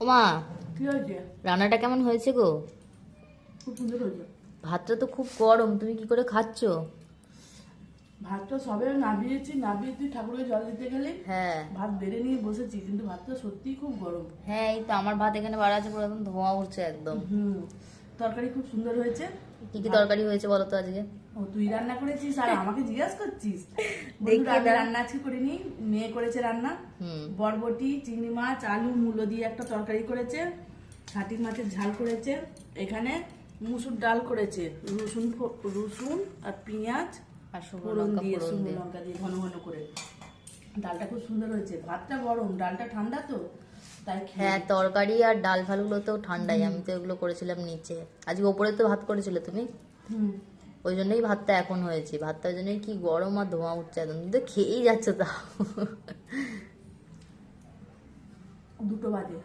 ওমা, কি হয়েছে? রান্নাটা কেমন হয়েছে গো? খুব সুন্দর হয়েছে। ভাতটা তো খুব গরম, তুমি কি করে খাচ্ছো? ভাতটা সবে নাবিয়ে তুই ঠাকুরকে জল দিতে গেলে হ্যাঁ ভাত বেড়ে নিয়ে বসেছি, কিন্তু ভাতটা সত্যিই খুব গরম। হ্যাঁ, এই তো আমার ভাত এখানে বাড়া আছে, পুরো একদম ধোঁয়া উঠছে একদম। তরকারি খুব সুন্দর হয়েছে। কি কি তরকারি হয়েছে বলো তো আজকে? ও, তুই রান্না করেছিস আর আমাকে জিজ্ঞাসা করছিস? দেখি বন্ধুরা, আমি দাও। রান্না আজকে করিনি, মেয়ে করেছে রান্না। হুম। বরবটি, চিংড়ি মাছ, আলু, মূলো দিয়ে একটা তরকারি করেছে। ছাটি মাছের ঝাল করেছে। এখানে মুসুর ডাল করেছে, রসুন আর পেঁয়াজ আর শুকনো ফোড়ন লঙ্কা দিয়ে, ফোড়ন শুকনো দিয়ে। লঙ্কা দিয়ে ঘন ঘন করে। ডালটা খুব সুন্দর হয়েছে। ভাতটা গরম, ডালটা ঠান্ডা তো, তাই হ্যাঁ, তরকারি আর ডাল ফালগুলো তো ঠান্ডাই, আমি তো এগুলো করেছিলাম নিচে। আজকে ওপরে তো ভাত করেছিলে তুমি, হুম। ওই জন্যই ভাতটা এখন হয়েছে। ভাতটা ওই জন্যই কি গরম আর ধোঁয়া উঠছে একদম, তুমি তো খেয়েই যাচ্ছ তাও। 2টো বাজে।